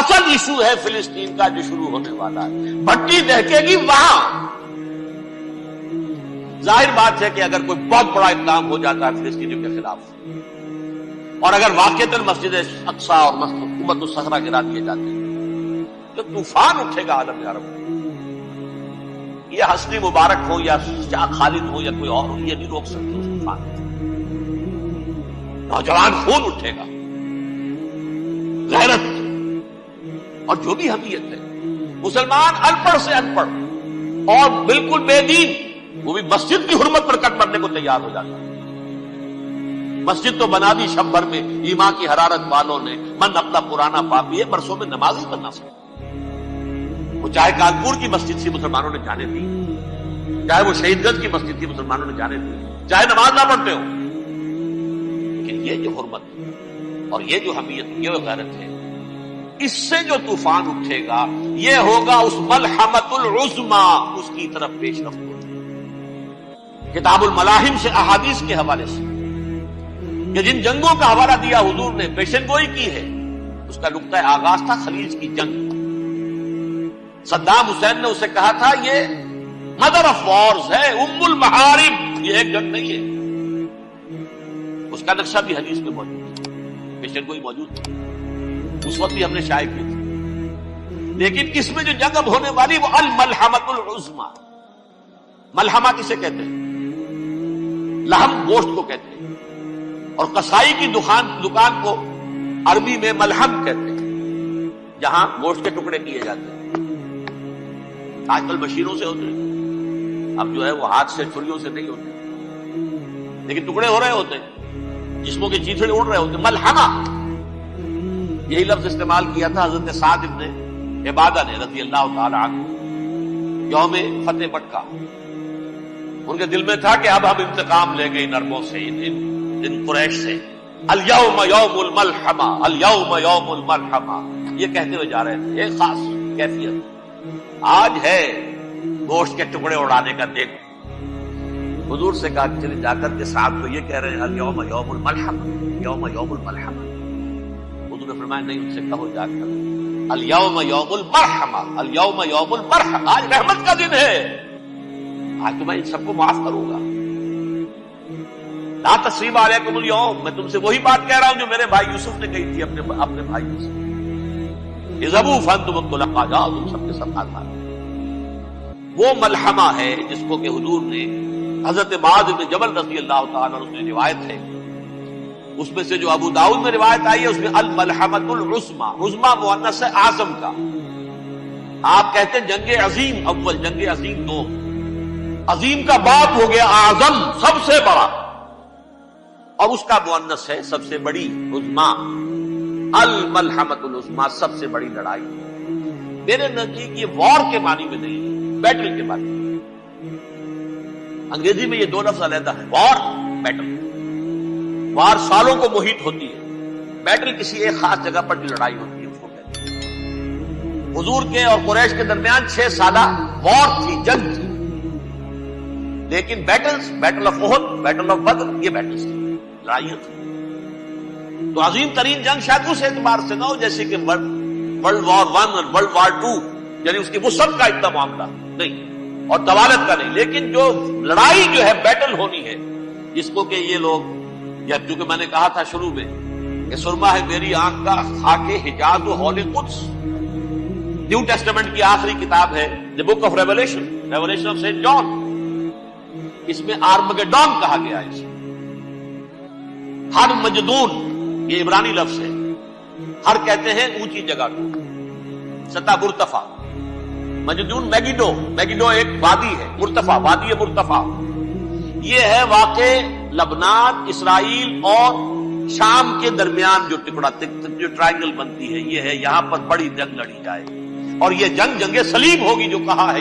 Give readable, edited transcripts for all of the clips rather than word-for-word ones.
اصل ایشو ہے فلسطین کا جو شروع ہونے والا ہے. بھٹی دہکے گی وہاں. ظاہر بات ہے کہ اگر کوئی بہت بڑا اقدام ہو جاتا ہے فلسطینیوں کے خلاف اور اگر واقعتاً مسجد اقصی اور حکومت الصحرا گرا دیے جاتے ہیں تو طوفان اٹھے گا عالم عرب میں. یہ حسنی مبارک ہو یا شاہ خالد ہو یا کوئی اور ہو، یہ نہیں روک سکتے اس طوفان کو. نوجوان خون اٹھے گا، غیرت اور جو بھی حمیت ہے. مسلمان ان پڑھ سے ان پڑھ اور بالکل بے دین وہ بھی مسجد کی حرمت پر کٹ پڑنے کو تیار ہو جاتا ہے. مسجد تو بنا دی شب بھر میں ایمان کی حرارت والوں نے، من اپنا پرانا پاپی ہے، برسوں میں نماز ہی بننا سکتا. وہ چاہے کانپور کی مسجد سے مسلمانوں نے جانے دی، چاہے وہ شہید گنج کی مسجد کی مسلمانوں نے جانے دی، چاہے نماز نہ پڑھتے ہو. لیکن یہ جو حرمت اور یہ جو حمیت، یہ غیرت ہے، اس سے جو طوفان اٹھے گا یہ ہوگا اس ملحمۃ العظمی، اس کی طرف پیش رفت ہوگی. کتاب الملاحم سے احادیث کے حوالے سے کہ جن جنگوں کا حوالہ دیا حضور نے، پیشن گوئی کی ہے، اس کا نقطہ آغاز تھا خلیج کی جنگ. صدام حسین نے اسے کہا تھا یہ مدر آف وارز ہے، ام المحارب، یہ ایک جنگ نہیں ہے. اس کا نقشہ بھی حدیث میں موجود ہے، پیشن گوئی موجود ہے، اس وقت بھی ہم نے شائع کی تھی. لیکن اس میں جو جنگ اب ہونے والی وہ الملحمۃ العظمی. ملحمہ کسے کہتے ہیں؟ لحم گوشت کو کہتے ہیں، اور قصائی کی دکان کو عربی میں ملحم کہتے ہیں، جہاں گوشت کے ٹکڑے کیے جاتے ہیں. آج کل مشینوں سے ہوتے ہیں، اب جو ہے وہ ہاتھ سے چھریوں سے نہیں ہوتے، لیکن ٹکڑے ہو رہے ہوتے ہیں، جسموں کے چیتھڑے اڑ رہے ہوتے ہیں. ملحمہ یہی لفظ استعمال کیا تھا حضرت سعد ابن عبادہ نے رضی اللہ تعالی عنہ یوم فتح مکہ. ان کے دل میں تھا کہ اب ہم انتقام لیں گے ان عربوں سے، ان قریش سے. الیوم یوم الملحمہ، الیوم یوم الملحمہ، یہ کہتے ہوئے جا رہے تھے. ایک خاص کیفیت آج ہے گوشت کے ٹکڑے اڑانے کا. دیکھ حضور سے کہا کہ چلے جا کر کے صاحب کو یہ کہہ رہے ہیں الیوم یوم الملحمہ، یوم یوم الملحمہ. حضور نے فرمایا نہیں، ان سے کہو جا کر الیوم یوم المرحمہ، الیوم یوم المرحمہ، آج رحمت کا دن ہے، آج تو میں ان سب کو معاف کروں گا. لا تثریب علیکم اليوم، میں تم سے وہی بات کہہ رہا ہوں جو میرے بھائی یوسف نے کہی تھی اپنے بھائیوں سے. اذهبوا فانتم الطلقاء، جاؤ تم سب کے سب آزاد. وہ ملحمہ ہے جس کو کہ حضور نے حضرت معاذ بن جبل رضی اللہ تعالیٰ عنہ سے روایت ہے، اس میں سے جو ابو داؤد میں روایت آئی ہے اس میں الملحمۃ العظمی، عظمی مؤنث ہے اعظم کا. آپ کہتے ہیں جنگ عظیم اول، جنگ عظیم دو. عظیم کا باب ہو گیا اعظم، سب سے بڑا، اور اس کا مؤنث ہے سب سے بڑی، عظمی. الملحمۃ العظمی، سب سے بڑی لڑائی. میرے نزدیک یہ وار کے معنی میں نہیں ہے، بیٹل کے معنی میں. انگریزی میں یہ دو لفظ علیحدہ ہے، وار، بیٹل. وار سالوں کو محیط ہوتی ہے، بیٹل کسی ایک خاص جگہ پر جو لڑائی ہوتی ہے اس کو کہتے ہیں. حضور کے اور قریش کے درمیان 6 سالہ وار تھی، جنگ تھی. لیکن battles, battle of Uhud, battle of Badr, یہ بیٹلز تھی، لڑائیاں تھیں. تو عظیم ترین جنگ شاید اس اعتبار سے نہ ہو جیسے کہ ورلڈ وار 1 اور ورلڈ وار 2، یعنی اس کی وسعت کا اتنا معاملہ نہیں اور طوالت کا نہیں. لیکن جو لڑائی جو ہے بیٹل ہونی ہے، جس کو کہ یہ لوگ، یا جو کہ میں نے کہا تھا شروع میں کہ سرما ہے میری آنکھ کا خاک حجاز و ہول قدس، نیو ٹیسٹمنٹ کی آخری کتاب ہے the book of revelation, revelation of saint John. اس میں آرمگیڈون کہا گیا ہے. ہر مجدون، یہ عبرانی لفظ ہے. ہر کہتے ہیں اونچی جگہ کو، سطح مرتفع. مجدون میگیڈو، میگیڈو ایک وادی ہے، مرتفع، وادی مرتفع. یہ ہے واقع لبنان، اسرائیل اور شام کے درمیان جو ٹکڑا، جو ٹرائنگل بنتی ہے، یہ ہے. یہاں پر بڑی جنگ لڑی جائے اور یہ جنگ صلیب ہوگی جو کہا ہے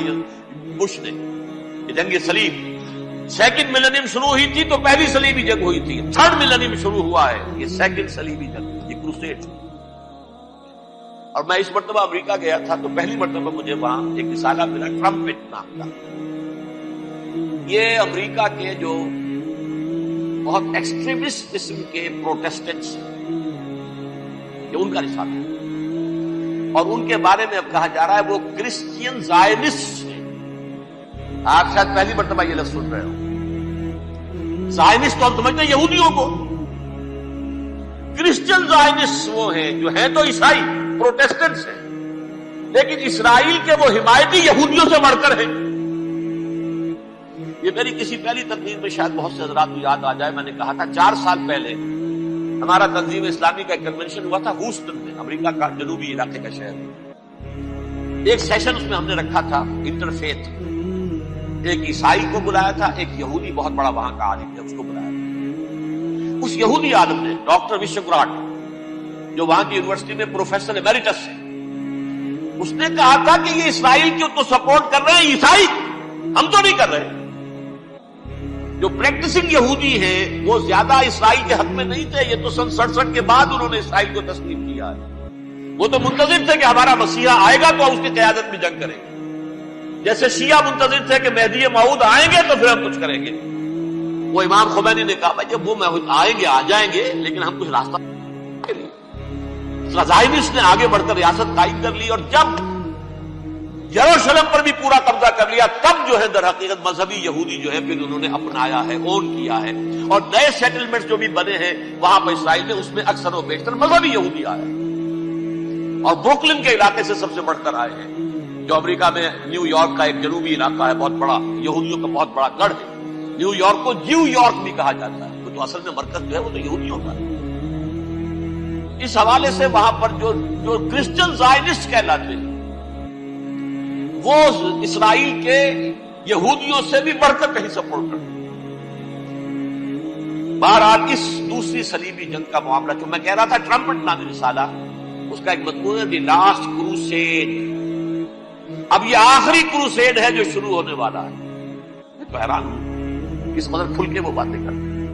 بش نے، یہ جنگ صلیب. سیکنڈ ملینیم شروع ہوئی تھی تو پہلی صلیبی جنگ ہوئی تھی. تھرڈ ملینیم شروع ہوا ہے، یہ سیکنڈ صلیبی جنگ، یہ کروسیڈ. اور میں اس مرتبہ امریکہ گیا تھا تو پہلی مرتبہ مجھے وہاں ایک رسالہ ملا ٹرمپٹ نام کا. یہ امریکہ کے جو بہت ایکسٹریمسٹ قسم کے پروٹیسٹنٹس ہیں، یہ ان کا رسالہ ہے. اور ان کے بارے میں اب کہا جا رہا ہے وہ کرسچین زائنسٹ ہیں. آپ شاید پہلی مرتبہ یہ لفظ سن رہے ہو. زائنسٹ تو ہم سمجھتے ہیں یہودیوں کو. کرسچین زائنسٹ وہ ہیں جو ہیں تو عیسائی پروٹیسٹنٹس ہیں، لیکن اسرائیل کے وہ حمایتی یہودیوں سے بڑھ کر ہیں. یہ میری کسی پہلی تقریر میں شاید بہت سے حضرات کو یاد آ جائے، میں نے کہا تھا 4 سال پہلے ہمارا تنظیم اسلامی کا ایک کنونشن ہوا تھا ہوسٹن میں، امریکہ کا جنوبی علاقے کا شہر. ایک سیشن اس میں ہم نے رکھا تھا انٹرفیتھ. ایک عیسائی کو بلایا تھا، ایک یہودی بہت بڑا وہاں کا عالم ہے اس کو بلایا تھا. اس یہودی عالم نے ڈاکٹر وشوگراٹ جو وہاں کی یونیورسٹی میں پروفیسر ایمیریٹس ہے، اس نے کہا تھا کہ یہ اسرائیل کی تو سپورٹ کر رہے ہیں عیسائی، ہم تو نہیں کر رہے. جو پریکٹسنگ یہودی ہیں وہ زیادہ اسرائیل کے حق میں نہیں تھے. یہ تو سن 67 کے بعد انہوں نے اسرائیل کو تسلیم کیا ہے. وہ تو منتظر تھے کہ ہمارا مسیحا آئے گا تو اس کی قیادت میں جنگ کریں گے، جیسے شیعہ منتظر تھے کہ مہدی موعود آئیں گے تو پھر ہم کچھ کریں گے. وہ امام خمینی نے کہا بھائی جب وہ آئیں گے آ جائیں گے، لیکن ہم کچھ راستہ زائنسٹ نے آگے بڑھ کر ریاست قائم کر لی، اور جب یروشلم پر بھی پورا قبضہ کر لیا تب جو ہے در حقیقت مذہبی یہودی جو ہے پھر انہوں نے اپنایا ہے، اون کیا ہے. اور نئے سیٹلمنٹس جو بھی بنے ہیں وہاں پر اسرائیل میں، اس میں اکثر و بیشتر مذہبی یہودی آئے ہیں، اور بروکلن کے علاقے سے سب سے بڑھ کر آئے ہیں، جو امریکہ میں نیو یارک کا ایک جنوبی علاقہ ہے، بہت بڑا یہودیوں کا بہت بڑا گڑھ ہے. نیو یارک کو جیو یارک بھی کہا جاتا ہے، وہ تو اصل میں مرکز جو ہے وہ تو یہودیوں کا ہے. اس حوالے سے وہاں پر جو کرسچن زائنسٹ کہلاتے ہیں وہ اسرائیل کے یہودیوں سے بھی بڑھ کر کہیں سپورٹ کرتے ہیں. بہرحال اس دوسری صلیبی جنگ کا معاملہ جو میں کہہ رہا تھا، ٹرمپٹ نامی رسالہ، اس کا ایک مضمون ہے دی لاسٹ کروسیڈ. اب یہ آخری کروسیڈ ہے جو شروع ہونے والا ہے. میں تو حیران ہوں کس قدر کھل کے وہ باتیں کرتے ہیں.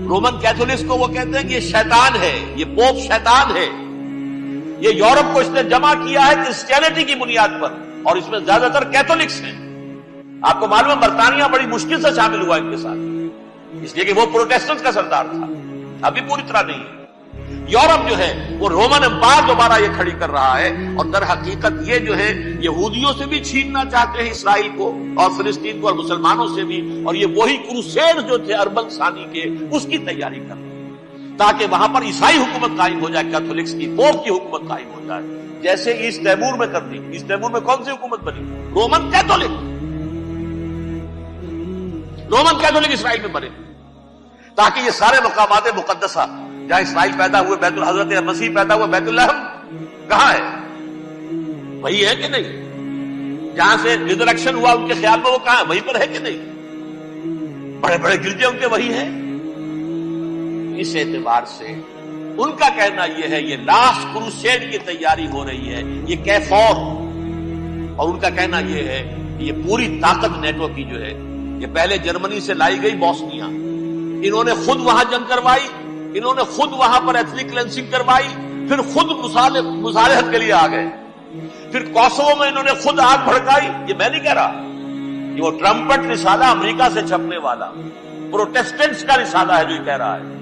رومن کیتھولکس کو وہ کہتے ہیں کہ یہ شیطان ہے، یہ پوپ شیطان ہے. یہ یورپ کو اس نے جمع کیا ہے کرسچینٹی کی بنیاد پر، اور اس میں زیادہ تر کیتھولکس ہیں. آپ کو معلوم ہے برطانیہ بڑی مشکل سے شامل ہوا ان کے ساتھ، اس لیے کہ وہ پروٹیسٹنٹ کا سردار تھا، ابھی پوری طرح نہیں ہے. یورپ جو ہے وہ رومن امپائر دوبارہ یہ کھڑی کر رہا ہے، اور در حقیقت یہ جو ہے یہودیوں سے بھی چھیننا چاہتے ہیں اسرائیل کو اور فلسطین کو اور مسلمانوں سے بھی. اور یہ وہی کروسیڈ جو تھے اربل ثانی کے، اس کی تیاری کر رہے ہیں تاکہ وہاں پر عیسائی حکومت قائم ہو جائے، کیتھولکس کی پوپ کی حکومت قائم ہو جائے، جیسے ایسٹ تیمور میں کر دی. ایسٹ تیمور میں کون سی حکومت بنی؟ رومن کیتھولک اسرائیل میں بنے، تاکہ یہ سارے مقامات مقدسہ جہاں اسرائیل پیدا ہوئے، بیت الحضرت مسیح پیدا ہوئے، بیت اللحم کہاں ہے؟ وہی ہے کہ نہیں؟ جہاں سے ریزریکشن ہوا ان کے خیال میں وہ کہاں ہے؟ وہیں پر ہے کہ نہیں؟ بڑے بڑے گرجے ان کے وہی ہیں. اس اعتبار سے ان کا کہنا یہ ہے یہ لاسٹ کروسیڈ کی تیاری ہو رہی ہے، یہ کیفور. اور ان کا کہنا یہ ہے کہ یہ پوری طاقت نیٹو کی جو ہے، یہ پہلے جرمنی سے لائی گئی بوسنیا، انہوں نے خود وہاں جنگ کروائی، انہوں نے خود وہاں پر ایتھنک کلینسنگ کروائی، پھر خود مصالحت کے لیے آ گئے، پھر کوسوو میں انہوں نے خود آگ بھڑکائی. یہ میں نہیں کہہ رہا، یہ وہ ٹرمپٹ رسالہ امریکہ سے چھپنے والا پروٹیسٹنٹس کا رسالہ ہے جو یہ کہہ رہا ہے.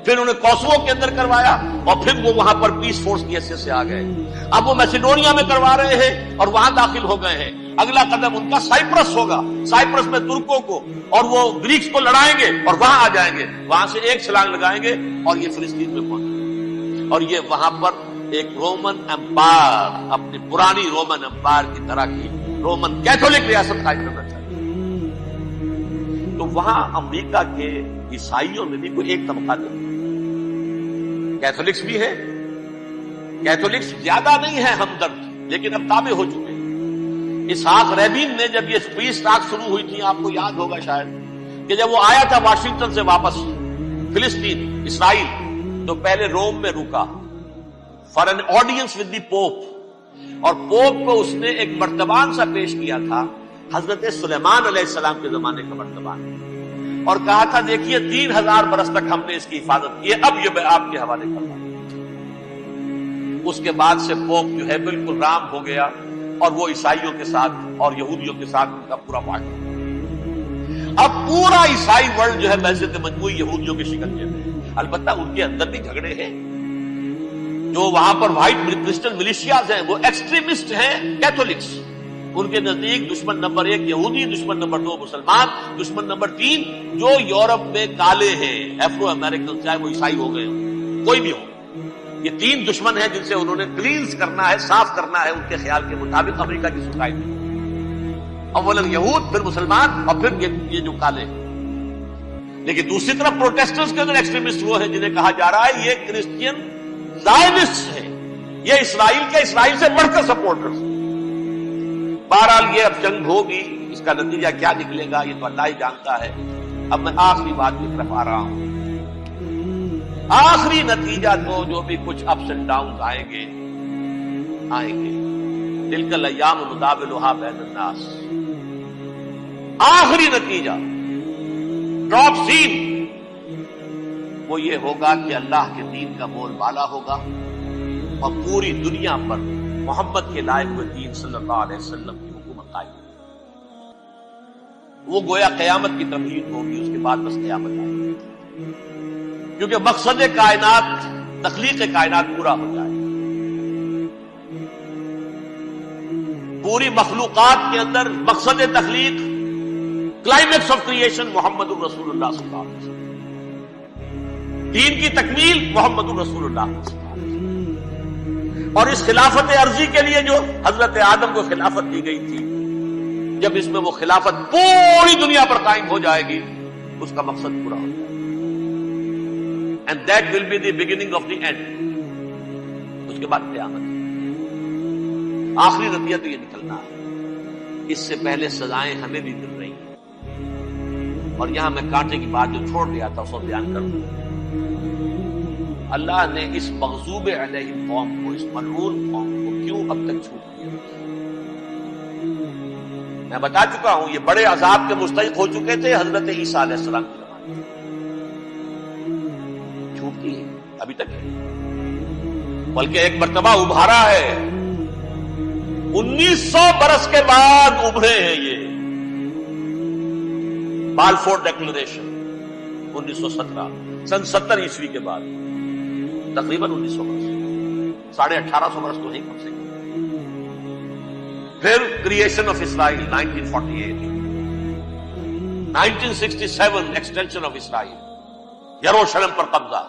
پھر انہوں نے کوسوو کے اندر کروایا، اور پھر وہ وہاں پر پیس فورس کی حیثیت سے آ گئے. اب وہ میسیڈونیا میں کروا رہے ہیں اور وہاں داخل ہو گئے ہیں. اگلا قدم ان کا سائپرس ہوگا، سائپرس میں ترکوں کو اور وہ گریکس کو لڑائیں گے اور وہاں آ جائیں گے، وہاں سے ایک چھلانگ لگائیں گے اور یہ فلسطین میں پہنچیں گے. اور یہ وہاں پر ایک رومن امپائر، اپنی پرانی رومن امپائر کی طرح کی رومن کیتھولک ریاست قائم کرنا چاہتے ہیں. تو وہاں امریکہ کے عیسائیوں میں بھی کوئی ایک طبقہ نہیں، کیتھولکس بھی ہے. کیتھولکس زیادہ نہیں ہے ہمدرد، لیکن اب تابع ہو چکے ہیں. اسحاق ریبین نے جب یہ پیس ٹاک شروع ہوئی تھی، آپ کو یاد ہوگا شاید کہ جب وہ آیا تھا واشنگٹن سے واپس فلسطین اسرائیل، تو پہلے روم میں رکا for an audience with the Pope, اور پوپ کو اس نے ایک مرتبان سا پیش کیا تھا، حضرت سلیمان علیہ السلام کے زمانے کا مرتبان، اور کہا تھا دیکھیے 3000 برس تک ہم نے اس کی حفاظت کی ہے، اب یہ میں آپ کے حوالے کر رہا ہوں. اس کے بعد سے پوپ جو ہے بالکل رام ہو گیا، اور وہ عیسائیوں کے ساتھ اور یہودیوں کے ساتھ ان کا پورا معاہدہ. اب پورا عیسائی ورلڈ جو ہے بحثیت مجموعی یہودیوں کی شکل میں ہے. البتہ ان کے اندر بھی جھگڑے ہیں، جو وہاں پر وائٹ کرسچن ملیشیاز ہیں وہ ایکسٹریمسٹ ہیں کیتھولکس. ان کے نزدیک دشمن نمبر 1 یہودی، دشمن نمبر 2 مسلمان، دشمن نمبر 3 جو یورپ میں کالے ہیں، ایفرو امریکن، چاہے وہ عیسائی ہو گئے ہوں، کوئی بھی ہو. یہ 3 دشمن ہیں جن سے انہوں نے کلینز کرنا ہے، صاف کرنا ہے ان کے خیال کے مطابق امریکہ کی سوسائٹی. اولاً یہود، پھر مسلمان، اور پھر یہ جو کالے ہیں. لیکن دوسری طرف پروٹیسٹنٹس کے اندر ایکسٹریمسٹ وہ ہیں جنہیں کہا جا رہا ہے یہ کرسچین زائنسٹ ہیں، یہ اسرائیل کے، اسرائیل سے بڑھ کر سپورٹرز. بہرحال یہ اب جنگ ہوگی، اس کا نتیجہ کیا نکلے گا یہ تو اللہ ہی جانتا ہے. اب میں آخری بات کی طرف آ رہا ہوں. آخری نتیجہ تو جو بھی کچھ اپس اینڈ ڈاؤنز آئیں گے تلک الایام نداولھا بین الناس. آخری نتیجہ ٹاپ سین وہ یہ ہوگا کہ اللہ کے دین کا بول بالا ہوگا اور پوری دنیا پر محمد کے لائے ہوئے دین صلی اللہ علیہ وسلم کی حکومت قائم ہوگی. وہ گویا قیامت کی تمہید ہوگی، اس کے بعد بس قیامت آئے گی. کیونکہ مقصد کائنات، تخلیق کائنات پورا ہو جائے. پوری مخلوقات کے اندر مقصد تخلیق، کلائمیکس آف کریشن محمد الرسول اللہ صلی اللہ علیہ وسلم. دین کی تکمیل محمد الرسول اللہ صلی اللہ علیہ وسلم. اور اس خلافت عرضی کے لیے جو حضرت آدم کو خلافت دی گئی تھی، جب اس میں وہ خلافت پوری دنیا پر قائم ہو جائے گی اس کا مقصد پورا ہو جائے گا. And that will be the beginning of the end. اس کے بعد قیامت. آخری نتیجہ تو یہ نکلنا ہے. اس سے پہلے سزائیں ہمیں بھی مل رہی ہیں. اور یہاں میں کانٹے کی بات جو چھوڑ دیا تھا اس کو بیان کر دوں. اللہ نے اس مغضوب علیہ قوم کو، اس ملعون قوم کو کیوں اب تک چھوٹ دیا؟ میں بتا چکا ہوں یہ بڑے عذاب کے مستحق ہو چکے تھے حضرت عیسیٰ علیہ السلام کے زمانے میں. چھوٹتی ہے ابھی تک ہے، بلکہ ایک مرتبہ ابھارا ہے. 1900 برس کے بعد ابھرے ہیں یہ. بالفور ڈیکلریشن 1917 سن 70 عیسوی کے بعد، تقریباً 1900 برس، 1850 برس تو نہیں کم سے کم. پھر creation of Israel 1948، 1967 extension of Israel, یروشلم پر قبضہ.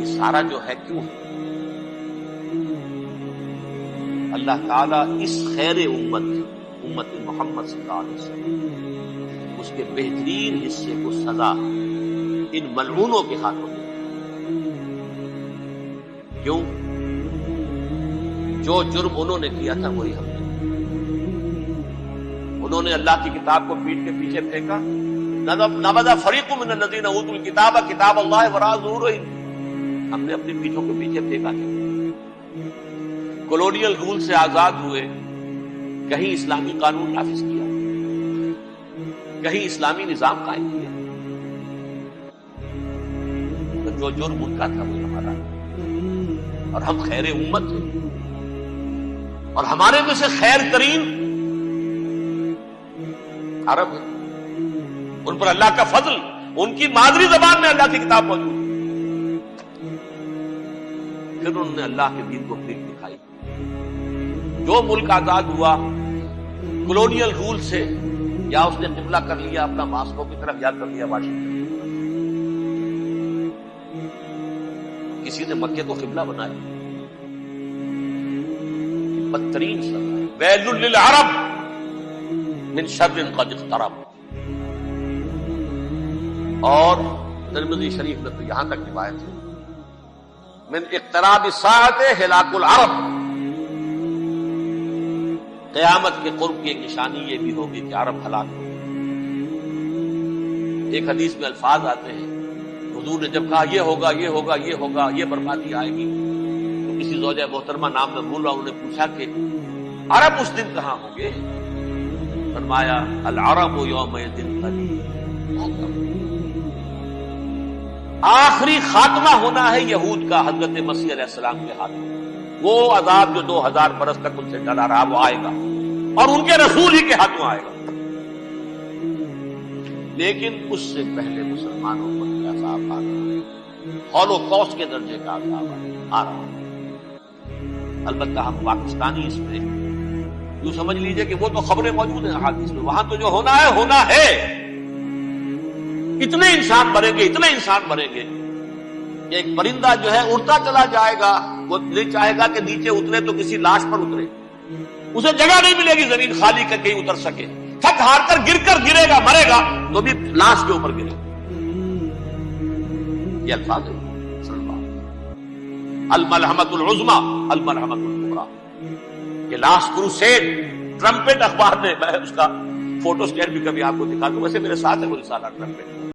یہ سارا جو ہے کیوں ہے؟ اللہ تعالیٰ اس خیر امت محمد صلی اللہ علیہ وسلم، اس کے بہترین حصے کو سزا ان ملعونوں کے ہاتھوں میں. کیوں؟ جو جرم انہوں نے کیا تھا وہی ہم نے. انہوں نے اللہ کی کتاب کو پیٹ کے پیچھے پھینکا. نبذ فریق من الذین اوتوا الکتاب کتاب اللہ وراء ظہورہم. ہم نے اپنی پیٹھوں کے پیچھے پھینکا. کولونیل رول سے آزاد ہوئے، کہیں اسلامی قانون نافذ کیا، کہیں اسلامی نظام قائم کیا. تو جو جرم ان کا تھا وہ ہمارا، اور ہم خیر امت ہیں. اور ہمارے میں سے خیر ترین عرب ہیں. ان پر اللہ کا فضل، ان کی مادری زبان میں اللہ کی کتاب موجود ہے. پھر انہوں نے اللہ کے دین کو پیٹ دکھائی. جو ملک آزاد ہوا کولونیل رول سے، یا اس نے قبلہ کر لیا اپنا ماسکو کی طرف، یا کر لیا واشنگٹن. کسی نے مکے کو قبلہ بنایا. بدترین سزا، ویل للعرب من شر قد اقترب. اور ترمذی شریف میں تو یہاں تک روایت ہے، من اقتراب الساعۃ ہلاک العرب. قیامت کے قرب کی ایک نشانی یہ بھی ہوگی کہ عرب ہلاک ہو. ایک حدیث میں الفاظ آتے ہیں، حضور نے جب کہا یہ ہوگا یہ ہوگا یہ ہوگا، یہ بربادی آئے گی، تو کسی زوجہ محترمہ نام میں بھول رہا ہوں، انہوں نے پوچھا کہ عرب اس دن کہاں ہوں گے؟ فرمایا العرب یومئذ قلیل. آخری خاتمہ ہونا ہے یہود کا حضرت مسیح علیہ السلام کے ہاتھ میں. وہ عذاب جو 2000 برس تک ان سے ڈلا رہا وہ آئے گا، اور ان کے رسول ہی کے ہاتھوں آئے گا. لیکن اس سے پہلے مسلمانوں پر عذاب آ گیا. ہولوکاسٹ کے درجے کا عذاب آ رہا ہے۔ البتہ ہم پاکستانی اس میں یوں سمجھ لیجئے کہ وہ تو خبریں موجود ہیں احادیث میں، وہاں تو جو ہونا ہے، اتنے انسان مریں گے کہ ایک پرندہ جو ہے اڑتا چلا جائے گا، وہ نہیں چاہے گا کہ نیچے اترے تو کسی لاش پر اترے، اسے جگہ نہیں ملے گی زمین خالی کر کہیں اتر سکے، تھک ہار کر گرے گا، مرے گا تو بھی لاش کے اوپر گرے گا۔ یہ الفاظ ہے الملحمۃ العظمی الملحمۃ الکبریٰ، یہ لاسٹ کروسیڈ ٹرمپٹ اخبار نے، میں اس کا فوٹو اسٹیٹ بھی کبھی آپ کو دکھا دوں، ویسے میرے ساتھ ہے وہ رسالہ ٹرمپٹ۔